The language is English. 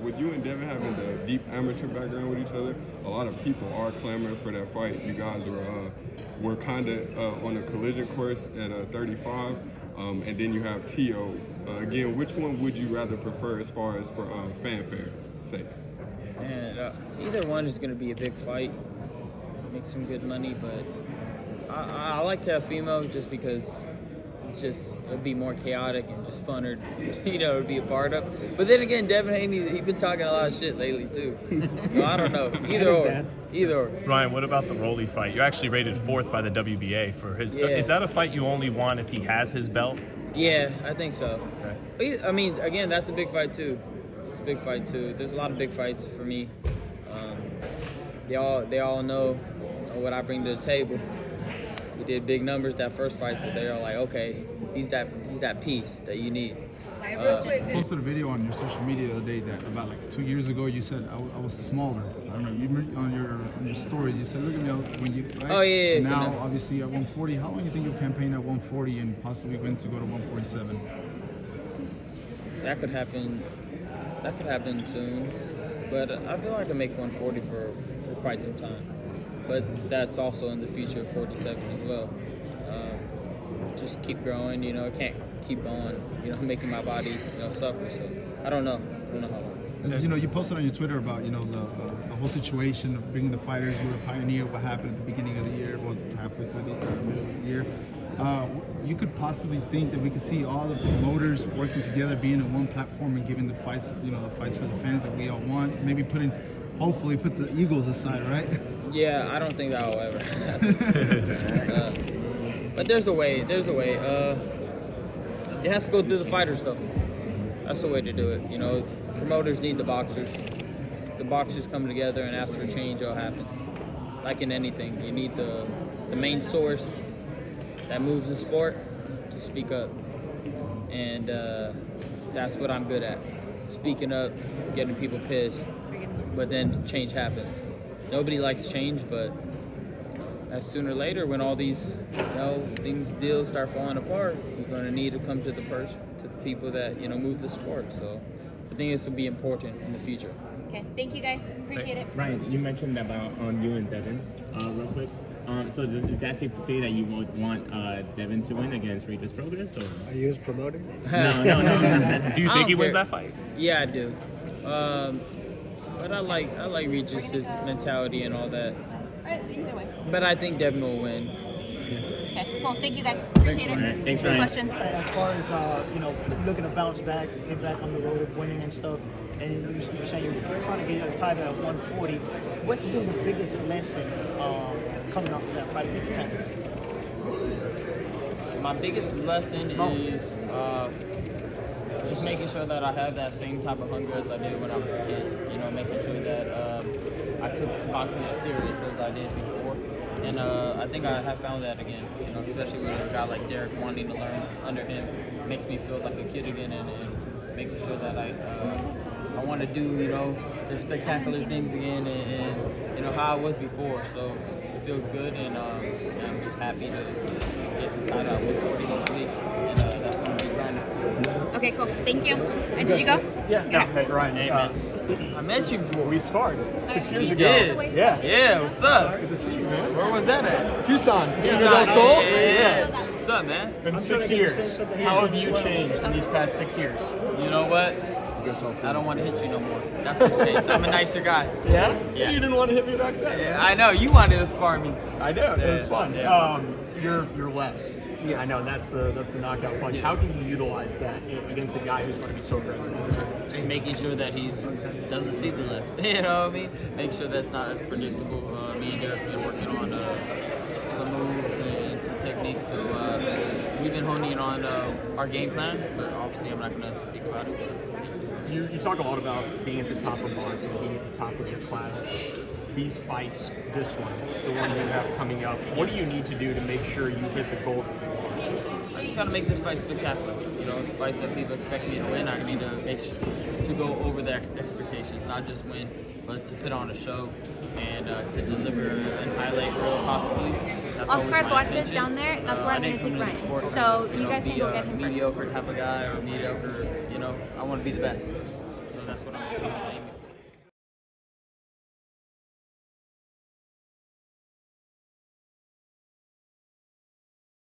with you and Devin having the deep amateur background with each other, a lot of people are clamoring for that fight. You guys were kind of on a collision course at 35, and then you have Tio. Again, which one would you rather prefer as far as for fanfare sake? And either one is going to be a big fight, make some good money, but I like to have female just because it'll be more chaotic and just funner, it'll be a barred up. But then again, Devin Haney, he's been talking a lot of shit lately too. So I don't know, either or. Ryan, what about the Rolly fight? You're actually rated 4th by the WBA for his. Yeah. Is that a fight you only want if he has his belt? Yeah, I think so. Okay. I mean, again, that's a big fight too. It's a big fight too. There's a lot of big fights for me. They all know what I bring to the table. We did big numbers that first fight, so they're all like, okay, he's that piece that you need. You posted a video on your social media the other day that about like 2 years ago you said I was smaller. I don't know. You on your stories you said, look at me when you. Right? Oh yeah. Now obviously at 140, how long do you think you'll campaign at 140 and possibly win to go to 147? That could happen. That could happen soon, but I feel like I can make 140 for quite some time. But that's also in the future of 47 as well. Just keep growing, I can't keep on, making my body, suffer. So I don't know how long. You posted on your Twitter about, the whole situation of bringing the fighters. You were a pioneer. What happened at the beginning of the year, well, halfway through the middle of the year. You could possibly think that we could see all the promoters working together, being on one platform and giving the fights, the fights for the fans that we all want. Maybe hopefully put the egos aside, right? Yeah, I don't think that will ever happen. But there's a way. It has to go through the fighters, though. That's the way to do it. Promoters need the boxers. If the boxers come together and ask for change, it'll happen. Like in anything, you need the main source that moves the sport to speak up. And that's what I'm good at. Speaking up, getting people pissed, but then change happens. Nobody likes change, but sooner or later, when all these deals start falling apart, you're going to need to come to the people that move the sport. So I think this will be important in the future. Okay, thank you guys. Appreciate it. Ryan, you mentioned about you and Devin real quick. So is that safe to say that you would want Devin to win against Regis Prograis? Or? Are you his promoter? No. Do you think he wins that fight? Yeah, I do. But I like Regis' mentality and all that. Either way. But I think Devin will win. Okay, cool. Thank you guys. Appreciate it. Thanks, Good Ryan. question. As far as looking to bounce back, get back on the road of winning and stuff, and you're saying you're trying to get a title at 140. What's been the biggest lesson coming off of that fight against Talkin? My biggest lesson is just making sure that I have that same type of hunger as I did when I was a kid. Making sure that I took boxing as serious as I did before. And I think I have found that again, especially with a guy like Derek wanting to learn under him. Makes me feel like a kid again, and making sure that I want to do, the spectacular things again and how I was before. So it feels good, and I'm just happy to get this title out with 40 hopefully, and that's going to be grinding. Okay, cool. Thank you. And did you go? Yeah. Hey, Ryan. Hey, man. I met you before. We sparred 6 years You ago. did? Yeah. What's up? Good to see you, man. Where was that at? Tucson. Tucson. Del Sol? Yeah. What's up, man? It's been 6 years. How have you changed in these past 6 years? You know what? I don't want to hit you no more. That's what's changed. I'm a nicer guy. Yeah? Yeah. You didn't want to hit me back then. Yeah, I know. You wanted to spar me. I know. It was fun. Yeah. You're left. Yes. I know that's the knockout punch. Yeah. How can you utilize that against a guy who's going to be so aggressive? Just making sure that he doesn't see the left. You know what I mean? Make sure that's not as predictable. Me and Derek have been working on some moves and some techniques. So we've been honing on our game plan, but obviously I'm not going to speak about it. You talk a lot about being at the top of boxing, being at the top of your class. These fights, this one, the ones you have coming up, what do you need to do to make sure you hit the goals? I just gotta make this fight spectacular. Fights that people expect me to win, I need to make sure to go over their expectations, not just win, but to put on a show and to deliver and highlight real possibly. That's Oscar always my Duarte is intention. down there. That's where I'm I going to didn't take come into Ryan. the sport So to, you guys can be go a get him first. mediocre type of guy or mediocre. I want to be the best. So that's what I'm aiming